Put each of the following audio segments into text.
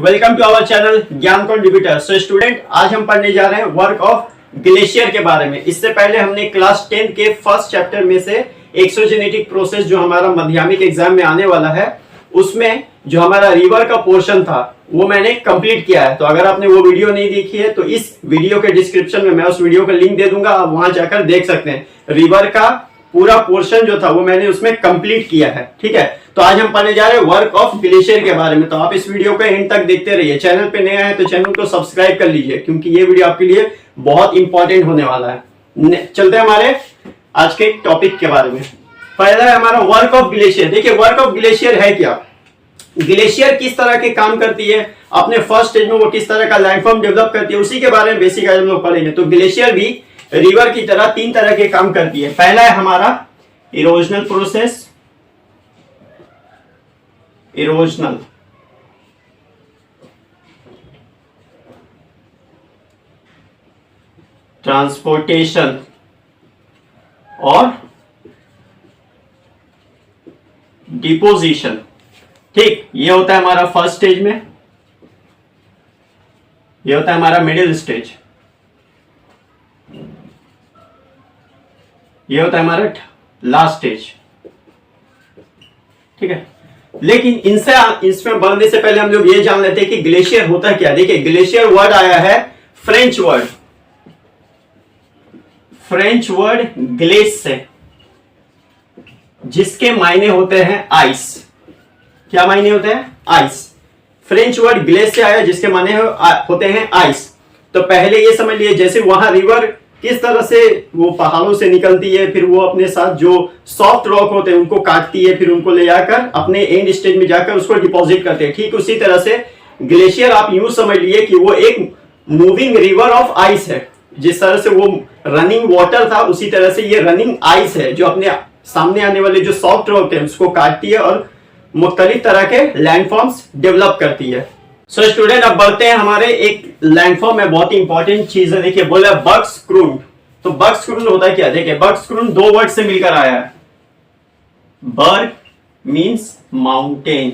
Welcome to our channel ज्ञान contributor. So student, आज हम पढ़ने जा रहे हैं वर्क ऑफ ग्लेशियर के बारे में। इससे पहले हमने क्लास 10 के फर्स्ट चैप्टर में से एक्सोजेनेटिक प्रोसेस जो हमारा माध्यमिक एग्जाम में आने वाला है, उसमें जो हमारा रिवर का पोर्शन था वो मैंने कंप्लीट किया है। तो अगर आपने वो वीडियो नहीं देखी है तो इस वीडियो के डिस्क्रिप्शन में मैं उस वीडियो का लिंक दे दूंगा, आप वहां जाकर देख सकते हैं। रिवर का पूरा पोर्शन जो था वो मैंने उसमें कंप्लीट किया है। ठीक है, तो आज हम पढ़ने जा रहे हैं वर्क ऑफ ग्लेशियर के बारे में। तो आप इस वीडियो को एंड तक देखते रहिए। चैनल पे नया है तो चैनल को सब्सक्राइब कर लीजिए, क्योंकि ये वीडियो आपके लिए बहुत इंपॉर्टेंट होने वाला है। चलते हैं हमारे आज के टॉपिक के बारे में। पहला है हमारा वर्क ऑफ ग्लेशियर। देखिए, वर्क ऑफ ग्लेशियर है क्या, ग्लेशियर किस तरह के काम करती है, अपने फर्स्ट स्टेज में वो किस तरह का लैंडफॉर्म डेवलप करती है, उसी के बारे में बेसिक हम लोग पढ़ेंगे। तो ग्लेशियर भी रिवर की तरह तीन तरह के काम करती है। पहला है हमारा इरोजनल प्रोसेस, इरोजनल, ट्रांसपोर्टेशन और डिपोजिशन। ठीक, ये होता है हमारा फर्स्ट स्टेज में, ये होता है हमारा मिडिल स्टेज, ये होता है हमारा लास्ट स्टेज। ठीक है, लेकिन इसमें बढ़ने से पहले हम लोग ये जान लेते हैं कि ग्लेशियर होता है क्या। देखिए, ग्लेशियर वर्ड आया है French word, French word glace से, जिसके मायने होते हैं आइस। क्या मायने होते हैं? आइस। फ्रेंच वर्ड ग्लेस से आया जिसके मायने होते हैं आइस। तो पहले ये समझ लिए, जैसे वहां रिवर किस तरह से वो पहाड़ों से निकलती है, फिर वो अपने साथ जो सॉफ्ट रॉक होते हैं उनको काटती है, फिर उनको ले जाकर अपने एंड स्टेज में जाकर उसको डिपॉजिट करते हैं। ठीक उसी तरह से ग्लेशियर आप यूं समझ लिए कि वो एक मूविंग रिवर ऑफ आइस है। जिस तरह से वो रनिंग वाटर था, उसी तरह से ये रनिंग आइस है, जो अपने सामने आने वाले जो सॉफ्ट रॉक है उसको काटती है और मुख्तलिफ तरह के लैंडफॉर्म्स डेवलप करती है। सो स्टूडेंट, अब बढ़ते हैं हमारे एक लैंडफॉर्म में बहुत ही इंपॉर्टेंट चीज है। देखिए, बोला बर्ग्सक्रून। तो बर्ग्सक्रून होता है क्या? देखिए, बर्ग्सक्रून दो वर्ड से मिलकर आया है। बर्ग मींस माउंटेन,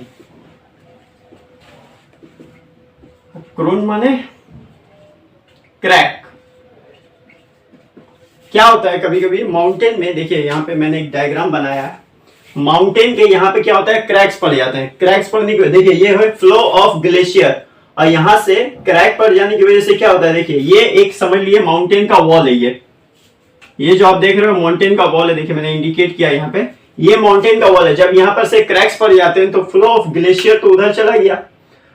क्रून माने क्रैक। क्या होता है, कभी कभी माउंटेन में, देखिए यहां पे मैंने एक डायग्राम बनाया है, माउंटेन के यहाँ पे क्या होता है, क्रैक्स पड़ जाते हैं। क्रैक्स पड़ने की वजह, देखिए ये है फ्लो ऑफ ग्लेशियर, और यहां से क्रैक पड़ जाने की वजह से क्या होता है, देखिए ये एक समझ लिए माउंटेन का वॉल है। ये जो आप देख रहे हो माउंटेन का वॉल है, देखिए मैंने इंडिकेट किया यहाँ पे, ये माउंटेन का वॉल है। जब यहाँ पर से क्रैक्स पड़ जाते हैं तो फ्लो ऑफ ग्लेशियर तो उधर चला गया।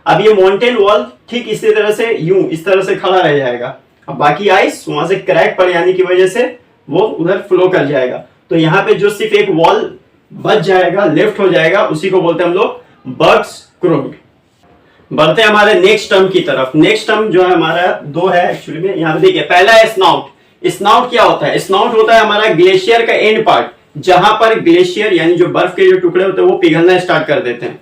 अब ये माउंटेन वॉल ठीक इसी तरह से यूं इस तरह से खड़ा रह जाएगा। अब बाकी आइस वहां से क्रैक पड़ जाने की वजह से वो उधर फ्लो कर जाएगा। तो यहाँ पे जो सिर्फ एक वॉल बच जाएगा, लेफ्ट हो जाएगा, उसी को बोलते हैं हम लोग बर्ग्सक्रून। बढ़ते हैं हमारे नेक्स्ट टर्म की तरफ। नेक्स्ट टर्म जो है हमारा दो है एक्चुअली में। यहाँ पे देखिए, पहला है स्नाउट। स्नाउट क्या होता है? स्नाउट होता है हमारा ग्लेशियर का एंड पार्ट, जहां पर ग्लेशियर यानी जो बर्फ के जो टुकड़े होते हैं वो पिघलना स्टार्ट कर देते हैं।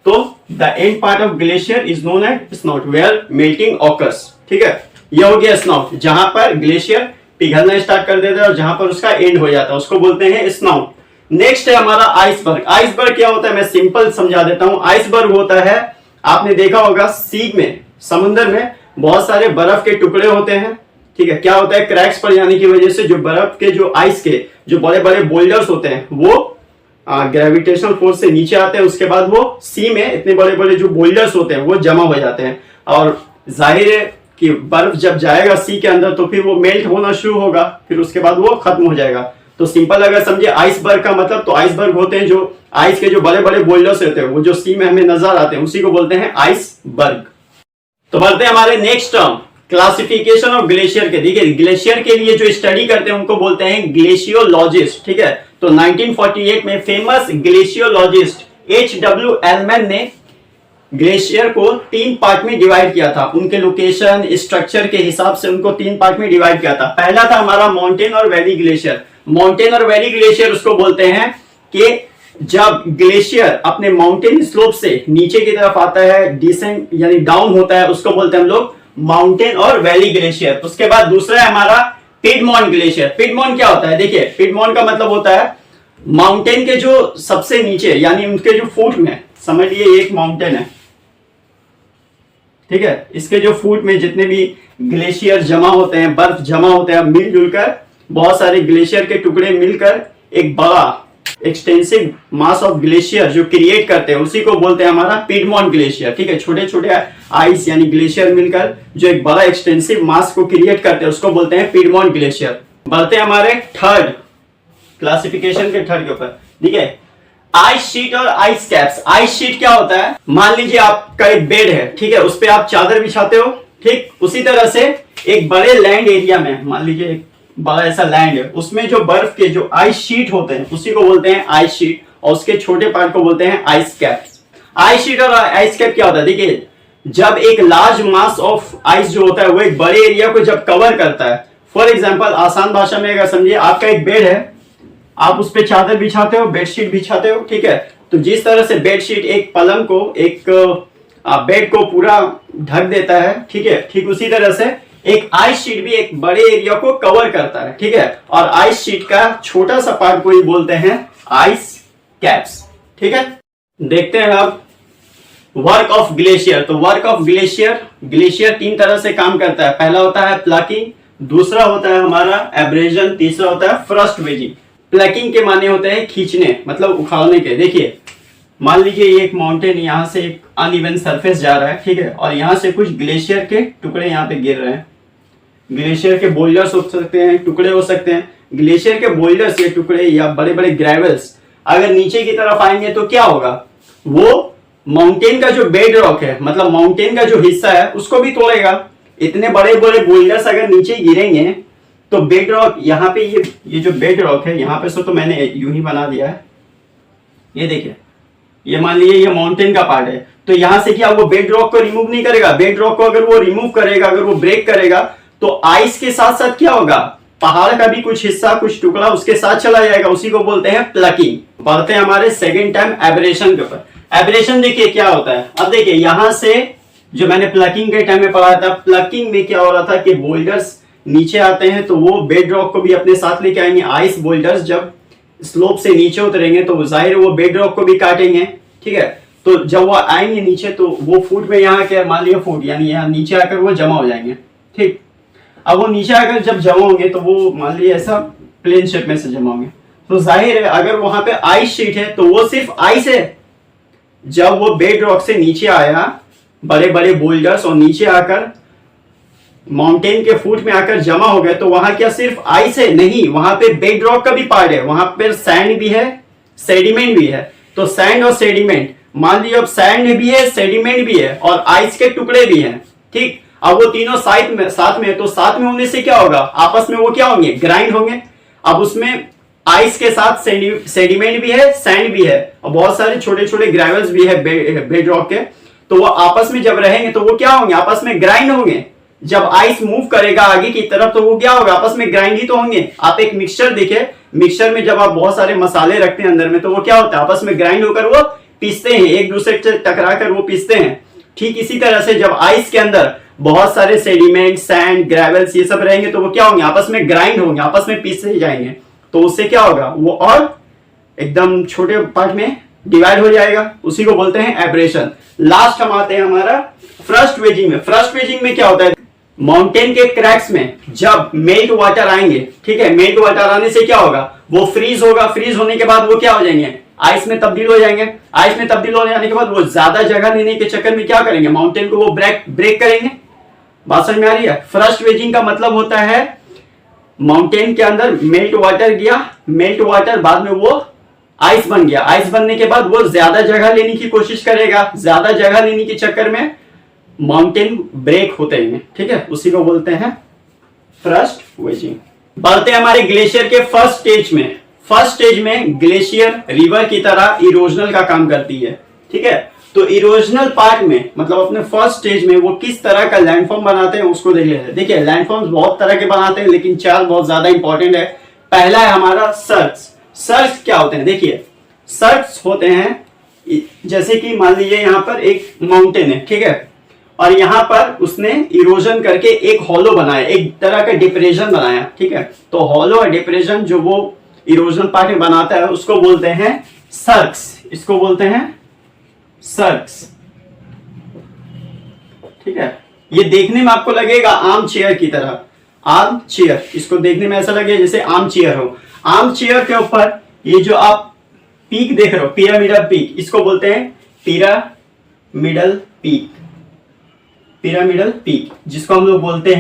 तो the end part of glacier is known as snout, where melting occurs. ठीक है, यह हो गया स्नाउट, जहां पर ग्लेशियर पिघलना स्टार्ट कर देता है और जहां पर उसका एंड हो जाता है उसको बोलते हैं स्नाउट। नेक्स्ट है हमारा आइसबर्ग। आइसबर्ग क्या होता है, मैं सिंपल समझा देता हूं। आइसबर्ग होता है, आपने देखा होगा सी में, समुद्र में बहुत सारे बर्फ के टुकड़े होते हैं। ठीक है, क्या होता है, क्रैक्स पड़ जाने की वजह से जो बर्फ के जो आइस के जो बड़े बड़े बोल्डर्स होते हैं वो ग्रेविटेशनल फोर्स से नीचे आते हैं। उसके बाद वो सी में इतने बड़े बड़े जो बोल्डर्स होते हैं वो जमा हो जाते हैं, और जाहिर है कि बर्फ जब जाएगा सी के अंदर तो फिर वो मेल्ट होना शुरू होगा, फिर उसके बाद वो खत्म हो जाएगा। तो सिंपल अगर समझे आइसबर्ग का मतलब, तो आइसबर्ग होते हैं जो आइस के जो बड़े बड़े बोल्डर्स होते हैं वो जो सी में हमें नजर आते हैं, उसी को बोलते हैं आइसबर्ग। तो बढ़ते हैं हमारे next term, classification of glacier के। देखिए, ग्लेशियर के लिए जो स्टडी करते हैं उनको बोलते हैं ग्लेशियोलॉजिस्ट। ठीक है, तो 1948 में फेमस ग्लेशियोलॉजिस्ट H.W. एलमैन ने ग्लेशियर को तीन पार्ट में डिवाइड किया था। उनके लोकेशन स्ट्रक्चर के हिसाब से उनको तीन पार्ट में डिवाइड किया था। पहला था हमारा माउंटेन और वैली ग्लेशियर। माउंटेन और वैली ग्लेशियर उसको बोलते हैं कि जब ग्लेशियर अपने माउंटेन स्लोप से नीचे की तरफ आता है, डिसेंट यानी डाउन होता है, उसको बोलते हैं हम लोग माउंटेन और वैली ग्लेशियर। उसके बाद दूसरा है हमारा पिडमॉन्ट ग्लेशियर। पिडमॉन्ट क्या होता है? देखिए, पिडमॉन्ट का मतलब होता है माउंटेन के जो सबसे नीचे यानी उनके जो फुट में, समझ लिए एक माउंटेन है, ठीक है। इसके जो फुट में जितने भी ग्लेशियर जमा होते हैं, बर्फ जमा होते हैं, मिलजुल कर बहुत सारे ग्लेशियर के टुकड़े मिलकर एक बड़ा एक्सटेंसिव मास ऑफ ग्लेशियर जो क्रिएट करते हैं, उसी को बोलते हैं हमारा पीडमोंट ग्लेशियर। ठीक है, छोटे छोटे आइस यानी ग्लेशियर मिलकर जो एक बड़ा एक्सटेंसिव मास को क्रिएट करते हैं, उसको बोलते हैं पीडमोंट ग्लेशियर। बढ़ते हैं हमारे थर्ड क्लासिफिकेशन के थर्ड के ऊपर। ठीक है, आइस शीट और आइस कैप्स। आइस शीट क्या होता है, मान लीजिए आपका एक बेड है, ठीक है, उस पर आप चादर बिछाते हो, ठीक उसी तरह से एक बड़े लैंड एरिया में, मान लीजिए एक बड़ा ऐसा लैंड है, उसमें जो बर्फ के जो आइस शीट होते हैं उसी को बोलते हैं आइस शीट, और उसके छोटे पार्ट को बोलते हैं आइस कैप्स। आइस शीट और आइस कैप क्या होता है, देखिए जब एक लार्ज मास ऑफ आइस जो होता है वो एक बड़े एरिया को जब कवर करता है, फॉर एग्जाम्पल आसान भाषा में अगर समझिए, आपका एक बेड है, आप उस पर चादर बिछाते हो, बेडशीट बिछाते हो, ठीक है, तो जिस तरह से बेडशीट एक पलंग को, एक बेड को पूरा ढक देता है, ठीक है, ठीक उसी तरह से एक आइस शीट भी एक बड़े एरिया को कवर करता है। ठीक है, और आइस शीट का छोटा सा पार्ट को ही बोलते हैं आइस कैप्स। ठीक है, देखते हैं अब वर्क ऑफ ग्लेशियर। तो वर्क ऑफ ग्लेशियर, ग्लेशियर तीन तरह से काम करता है। पहला होता है प्लकिंग, दूसरा होता है हमारा एब्रेजन, तीसरा होता है फ्रस्ट वेजिंग। प्लकिंग के माने होते हैं खींचने, मतलब उखाड़ने के। देखिए मान लीजिए ये एक माउंटेन, यहाँ से एक अनइवन सरफेस जा रहा है, ठीक है, और यहाँ से कुछ ग्लेशियर के टुकड़े यहाँ पे गिर रहे हैं। ग्लेशियर के बोल्डर्स हो सकते हैं, टुकड़े हो सकते हैं। ग्लेशियर के बोल्डर्स या टुकड़े या बड़े बड़े ग्रेवल्स अगर नीचे की तरफ आएंगे तो क्या होगा, वो माउंटेन का जो बेड रॉक है, मतलब माउंटेन का जो हिस्सा है, उसको भी तोड़ेगा। इतने बड़े बड़े बोल्डर्स अगर नीचे गिरेंगे तो बेड रॉक, यहाँ पे ये जो बेड रॉक है यहाँ पे से, तो मैंने यूं ही बना दिया है, ये देखिए, ये मान लीजिए ये माउंटेन का पार्ट है, तो यहां से क्या वो बेड रॉक को रिमूव नहीं करेगा। बेड रॉक को अगर वो रिमूव करेगा, अगर वो ब्रेक करेगा, तो आइस के साथ साथ क्या होगा, पहाड़ का भी कुछ हिस्सा, कुछ टुकड़ा उसके साथ चला जाएगा, उसी को बोलते हैं प्लकिंग। बढ़ते हैं हमारे सेकेंड टाइम एब्रेशन के ऊपर। एब्रेशन देखिए क्या होता है, अब देखिए यहां से जो मैंने प्लकिंग के टाइम में पढ़ा था, प्लकिंग में क्या हो रहा था कि बोल्डर्स नीचे आते हैं तो वो बेड रॉक को भी अपने साथ लेके आएंगे। आइस बोल्डर्स जब स्लोप से नीचे उतरेंगे तो जाहिर है वो बेड रॉक को भी काटेंगे, ठीक है, तो जब वो आएंगे नीचे तो वो फुट में यहाँ के मान लिया फुट, यानी यहाँ नीचे आकर वो जमा हो जाएंगे। ठीक, अब वो नीचे आकर जब जमा होंगे तो वो मान लिया ऐसा प्लेन शेप में से जमा होंगे, तो जाहिर है अगर वहां पे आइस शीट है तो वो सिर्फ आइस है। जब वो बेड रॉक से नीचे आया, बड़े बड़े बोल्डर्स, और नीचे आकर माउंटेन के फुट में आकर जमा हो गए, तो वहां क्या सिर्फ आइस है, नहीं, वहां पे बेड रॉक का भी पार्ट है, वहां पे सैंड भी है, सेडिमेंट भी है। तो सैंड और सेडिमेंट, मान लीजिए अब सैंड भी है, सेडिमेंट भी है, और आइस के टुकड़े भी हैं। ठीक, अब वो तीनों साथ में तो साथ में होने से क्या होगा, आपस में वो क्या होंगे, ग्राइंड होंगे। अब उसमें आइस के साथ सेडिमेंट भी है, सैंड भी है, और बहुत सारे छोटे छोटे ग्रेवल्स भी है बेड रॉक के, तो वो आपस में जब रहेंगे तो वो क्या होंगे, आपस में ग्राइंड होंगे। जब आइस मूव करेगा आगे की तरफ तो वो क्या होगा, आपस में ग्राइंड ही तो होंगे। आप एक मिक्सचर देखिए, मिक्सचर में जब आप बहुत सारे मसाले रखते हैं अंदर में, तो वो क्या होता है, आपस में ग्राइंड होकर वो पीसते हैं, एक दूसरे से टकरा कर वो पीसते हैं। ठीक इसी तरह से जब आइस के अंदर बहुत सारे सेडिमेंट, सैंड, ग्रेवल्स ये सब रहेंगे तो वो क्या होंगे, आपस में ग्राइंड होंगे, आपस में पीसे जाएंगे, तो उससे क्या होगा, वो और एकदम छोटे पार्ट में डिवाइड हो जाएगा, उसी को बोलते हैं एब्रेशन। लास्ट हम आते हैं हमारा फ्रस्ट वेजिंग में। फ्रस्ट वेजिंग में क्या होता है, माउंटेन के क्रैक्स में जब मेल्ट वाटर आएंगे, ठीक है, मेल्ट वाटर आने से क्या होगा, वो फ्रीज होगा, फ्रीज होने के बाद वो क्या हो जाएंगे, आइस में तब्दील हो जाएंगे। आइस में तब्दील हो जाने के बाद वो ज्यादा जगह लेने के चक्कर में क्या करेंगे, माउंटेन को वो ब्रेक करेंगे। बात समझ में आ रही है। फ्रस्ट वेजिंग का मतलब होता है माउंटेन के अंदर मेल्ट वाटर गया, मेल्ट वाटर बाद में वो आइस बन गया, आइस बनने के बाद वो ज्यादा जगह लेने की कोशिश करेगा, ज्यादा जगह लेने के चक्कर में माउंटेन ब्रेक होते हैं, ठीक है, उसी को बोलते हैं फ्रस्ट वेजिंग। बढ़ते हैं हमारे ग्लेशियर के फर्स्ट स्टेज में। फर्स्ट स्टेज में ग्लेशियर रिवर की तरह इरोजनल का काम करती है, ठीक है, तो इरोजनल पार्ट में मतलब अपने फर्स्ट स्टेज में वो किस तरह का लैंडफॉर्म बनाते हैं उसको देख लेते हैं। देखिए लैंडफॉर्म्स बहुत तरह के बनाते हैं, लेकिन चार बहुत ज्यादा इंपॉर्टेंट है। पहला है हमारा सर्क्स। सर्क्स क्या होते हैं, देखिए सर्क्स होते हैं जैसे कि मान लीजिए यहाँ पर एक माउंटेन है, ठीक है, और यहाँ पर उसने इरोजन करके एक हॉलो बनाया, एक तरह का डिप्रेशन बनाया, ठीक है, तो हॉलो और डिप्रेशन जो वो इरोजन पार्ट में बनाता है उसको बोलते हैं सर्क्स, इसको बोलते हैं सर्क्स। ठीक है। ये देखने में आपको लगेगा आर्म चेयर की तरह, आर्म चेयर, इसको देखने में ऐसा लगे जैसे आर्म चेयर हो। आर्म चेयर के ऊपर ये जो आप पीक देख रहे हो, पिरामिडल पीक, इसको बोलते हैं पिरामिडल पीक, पिरामिडल पीक, जिसको हम लोग बोलते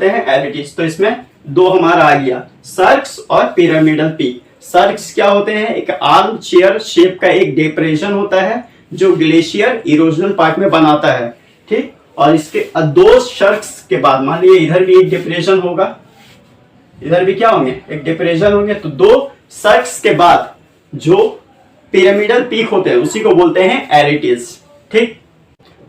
हैं एलिटिस। तो इसमें दो हमारा आ गया, सर्क्स और पिरामिडल पीक। सर्क्स क्या होते हैं? एक आर्म चेयर शेप का एक डिप्रेशन होता है जो ग्लेशियर इरोजनल पार्ट में बनाता है, ठीक। और इसके दो सर्क्स के बाद, मान लीजिए इधर भी एक डिप्रेशन होगा, इधर भी क्या होंगे, एक डिप्रेशन होंगे, तो दो सर्क्स के बाद जो पिरामिडल पीक होते हैं उसी को बोलते हैं एरिटिस, ठीक।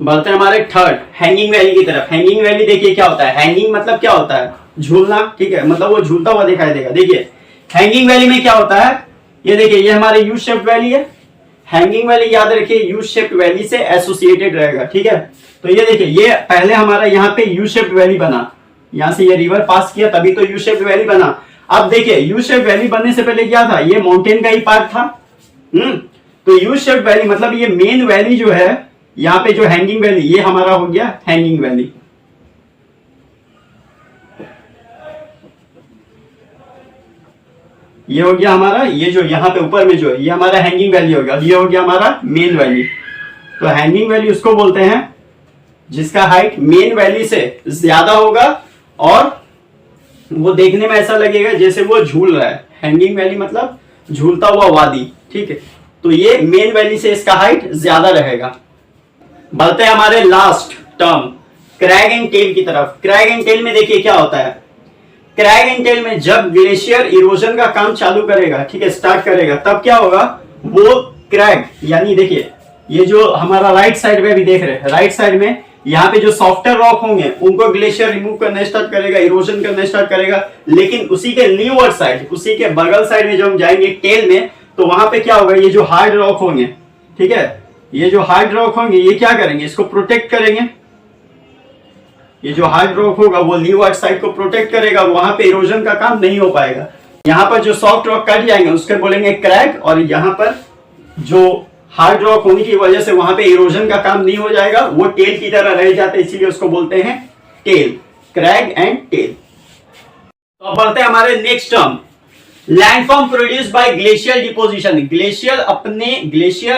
बढ़ते हैं हमारे थर्ड, हैंगिंग वैली की तरफ। हैंगिंग वैली देखिए क्या होता है, हैंगिंग मतलब क्या होता है, झूलना, ठीक है, मतलब वो झूलता हुआ दिखाई देगा। देखिए हैंगिंग वैली में क्या होता है, ये देखिए ये हमारे यू शेप वैली है। हैंगिंग वैली याद रखिए यू शेप वैली से एसोसिएटेड रहेगा, ठीक है। तो ये देखिए ये पहले हमारा यहाँ पे यू शेप वैली बना, यहां से ये रिवर पास किया तभी तो यू शेप वैली बना। अब देखिए यू शेप वैली बनने से पहले क्या था, ये माउंटेन का ही पार्ट था। तो यू शेप वैली मतलब ये मेन वैली जो है, यहाँ पे जो हैंगिंग वैली, ये हमारा हो गया हैंगिंग वैली। ये हो गया हमारा, ये जो यहाँ पे ऊपर में जो है ये हमारा हैंगिंग वैली हो गया। ये हो गया हमारा मेन वैली। तो हैंगिंग वैली उसको बोलते हैं जिसका हाइट मेन वैली से ज्यादा होगा और वो देखने में ऐसा लगेगा जैसे वो झूल रहा है। हैंगिंग वैली मतलब झूलता हुआ वादी, ठीक है। तो ये मेन वैली से इसका हाइट ज्यादा रहेगा। बढ़ते हैं हमारे last term, crag and tail की तरफ। क्रैग एंड टेल में देखिए क्या होता है, क्रैग एंड टेल में जब ग्लेशियर इरोजन का काम चालू करेगा, ठीक है, स्टार्ट करेगा, तब क्या होगा, वो क्रैग यानी देखिए ये जो हमारा राइट साइड में भी देख रहे हैं, राइट साइड में यहाँ पे जो सॉफ्टर रॉक होंगे उनको ग्लेशियर रिमूव करना स्टार्ट करेगा, इरोजन करना स्टार्ट करेगा। लेकिन उसी के लीवर्ड साइड, उसी के बगल साइड में जब हम जाएंगे टेल में, तो वहां पे क्या होगा, ये जो हार्ड रॉक होंगे, ठीक है, ये जो हार्ड रॉक होंगे ये क्या करेंगे, इसको प्रोटेक्ट करेंगे। ये जो हार्ड रॉक होगा वो लीवर्ड साइड को प्रोटेक्ट करेगा, वहां पे इरोजन का काम नहीं हो पाएगा। यहाँ पर जो सॉफ्ट रॉक कट जाएंगे उसके बोलेंगे क्रैक, और यहाँ पर जो हार्ड रॉक होने की वजह से वहां पे इरोजन का काम नहीं हो जाएगा, वो टेल की तरह रह जाते हैं, इसीलिए उसको बोलते हैं टेल, क्रैग एंड टेल। तो अब बढ़ते हैं हमारे next term, landform produce by glacier deposition. Glacier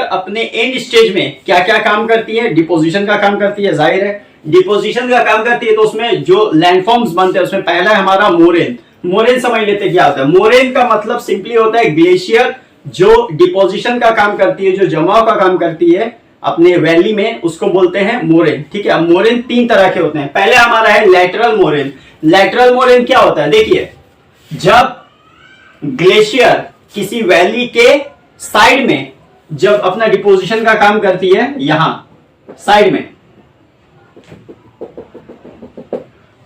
अपने एंड स्टेज में क्या क्या काम करती है, डिपोजिशन का काम करती है, जाहिर है डिपोजिशन का काम करती है। तो उसमें जो लैंडफॉर्म्स बनते हैं उसमें पहला है हमारा मोरेन। मोरेन समझ लेते हैं क्या होता है। मोरेन का मतलब सिंपली होता है ग्लेशियर जो डिपोजिशन का काम करती है, जो जमाव का काम करती है अपने वैली में, उसको बोलते हैं मोरेन, ठीक है। मोरेन तीन तरह के होते हैं। पहले हमारा है लैटरल मोरेन। लैटरल मोरेन क्या होता है, देखिए जब ग्लेशियर किसी वैली के साइड में जब अपना डिपोजिशन का काम करती है, यहां साइड में,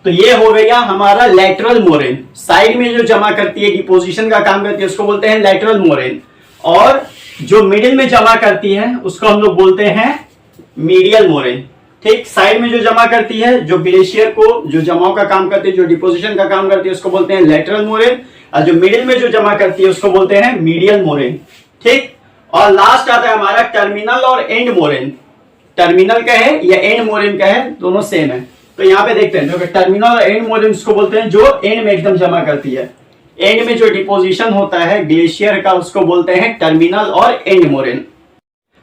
तो ये हो गया हमारा लैटरल मोरेन। साइड में जो जमा करती है, डिपोजिशन का काम करती है, उसको बोलते हैं लैटरल मोरेन। और जो मिडिल में जमा करती है उसको हम लोग बोलते हैं मीडियल मोरेन, ठीक। साइड में जो जमा करती है, जो ग्लेशियर को जो जमाव का काम करती है, जो डिपोजिशन का काम करती है, उसको बोलते हैं लैटरल मोरेन। और जो मिडिल में जो जमा करती है उसको बोलते हैं मीडियल मोरेन, ठीक। और लास्ट आता है हमारा टर्मिनल और एंड मोरेन। टर्मिनल का है या एंड मोरेन का है, दोनों सेम है। तो यहाँ पे देखते हैं जो टर्मिनल और एंड मोरेन उसको बोलते हैं जो एंड में एकदम जमा करती है। एंड में जो डिपोजिशन होता है ग्लेशियर का उसको बोलते हैं टर्मिनल और एंड मोरेन।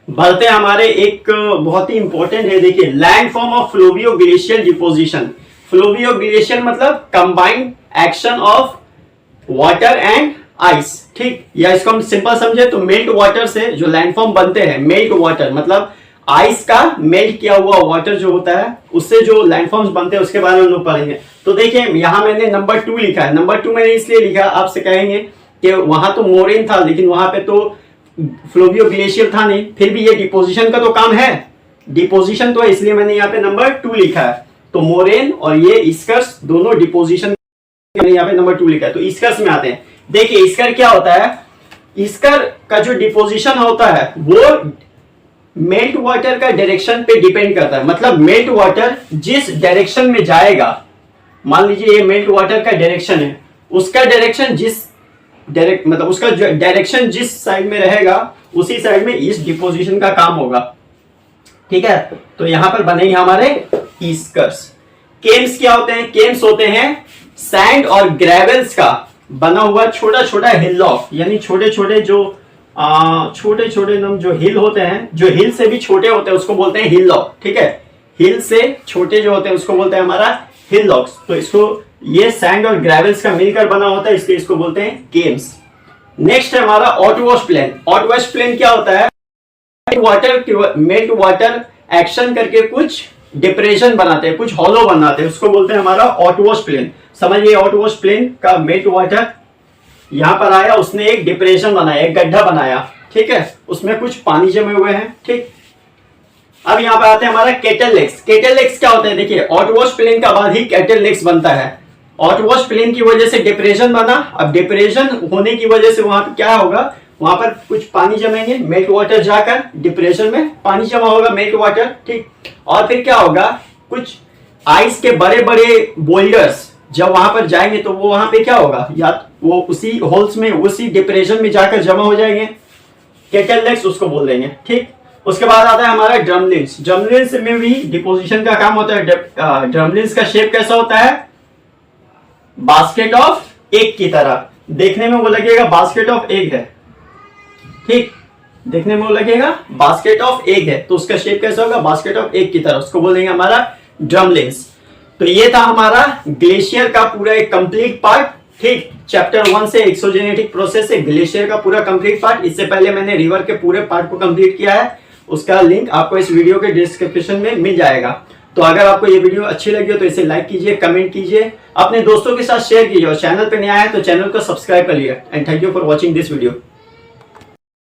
बढ़ते हैं हमारे एक बहुत ही इंपॉर्टेंट है, देखिए landform of fluvio glacial deposition. Fluvio glacial मतलब combined action of water and ice, ठीक। या इसको हम सिंपल समझे तो मेल्ट वाटर से जो लैंडफॉर्म बनते हैं, मेल्ट वाटर मतलब आइस का मेल्ट किया हुआ वाटर जो होता है उससे जो लैंडफॉर्म्स बनते हैं उसके बारे में हम लोग पढ़ेंगे। तो देखिए यहां मैंने नंबर 2 लिखा है। नंबर 2 मैंने इसलिए लिखा, आपसे कहेंगे कि वहां तो मोरेन था लेकिन वहां पे तो फ्लोवियो ग्लेशियर था नहीं, फिर भी ये डिपोजिशन का तो काम है, डिपोजिशन तो है, इसलिए मैंने यहाँ पे नंबर 2 लिखा है। तो मोरेन और ये इस्कर्स दोनों डिपोजिशन, यहाँ पे नंबर 2 लिखा है। तो इस्कर्स में आते हैं। देखिए इस्कर क्या होता है, इस्कर का जो डिपोजिशन होता है वो मेल्ट वाटर का डायरेक्शन पे डिपेंड करता है। मतलब मेल्ट वाटर जिस डायरेक्शन में जाएगा, मान लीजिए ये मेल्ट वाटर का डायरेक्शन है, उसका डायरेक्शन मतलब उसका डायरेक्शन जिस साइड में रहेगा उसी साइड में इस डिपोजिशन का काम होगा। ठीक है, तो यहां पर बनेंगे हमारे ईस्कर्स। केम्स क्या होते हैं? केम्स होते हैं सैंड और ग्रेवल्स का बना हुआ छोटा छोटा हिलॉक, यानी छोटे छोटे जो छोटे छोटे जो हिल होते हैं, जो हिल से भी छोटे होते हैं उसको बोलते हैं हिलॉक। ठीक है, हिल से छोटे जो होते हैं उसको बोलते हैं हमारा हिलॉक्स। तो इसको ये सैंड और ग्रेवल्स का मिलकर बना होता है, इसलिए इसको बोलते हैं केम्स। नेक्स्ट है हमारा आउटवॉश प्लेन। आउटवॉश प्लेन क्या होता है? मेल्ट वाटर एक्शन करके कुछ डिप्रेशन बनाते हैं, कुछ हॉलो बनाते हैं, उसको बोलते हैं हमारा आउटवॉश प्लेन। समझिए, आउटवॉश प्लेन का मेल्ट वाटर यहां पर आया, उसने एक डिप्रेशन बनाया, एक गड्ढा बनाया, ठीक है, उसमें कुछ पानी जमे हुए हैं। ठीक, अब यहां पर आते हैं हमारा केटल लेक्स। केटल लेक्स क्या होता है? देखिए, आउटवॉश प्लेन का बाद ही केटल लेक्स बनता है। आउटवॉश प्लेन की वजह से डिप्रेशन बना, अब डिप्रेशन होने की वजह से वहां पर क्या होगा? वहां पर कुछ पानी जमेंगे, मेल्ट वाटर जाकर डिप्रेशन में पानी जमा होगा, मेल्ट वाटर। ठीक, और फिर क्या होगा? कुछ आइस के बड़े बड़े बोल्डर्स जब वहां पर जाएंगे तो वो वहां पे क्या होगा? या वो उसी होल्स में, उसी डिप्रेशन में जाकर जमा हो जाएंगे, केटल लेक्स उसको बोल देंगे। ठीक, उसके बाद आता है हमारा ड्रमलिन्स। ड्रमलिन्स में भी डिपोजिशन का काम होता है। ड्रमलिन्स का शेप कैसा होता है? बास्केट ऑफ एग की तरह। देखने में वो लगेगा बास्केट ऑफ एग है, ठीक, देखने में वो लगेगा बास्केट ऑफ एग है, तो उसका शेप कैसा होगा? बास्केट ऑफ एग की तरह, उसको बोलेंगे हमारा ड्रमलिन्स। तो ये था हमारा ग्लेशियर का पूरा एक कंप्लीट पार्ट। ठीक, चैप्टर 1 से एक्सोजेनेटिक प्रोसेस से ग्लेशियर का पूरा कंप्लीट पार्ट। इससे पहले मैंने रिवर के पूरे पार्ट को कंप्लीट किया है, उसका लिंक आपको इस वीडियो के डिस्क्रिप्शन में मिल जाएगा। तो अगर आपको ये वीडियो अच्छी लगी हो तो इसे लाइक कीजिए, कमेंट कीजिए, अपने दोस्तों के साथ शेयर कीजिए, और चैनल पे नया है तो चैनल को सब्सक्राइब कर लिया। And thank you for watching this video.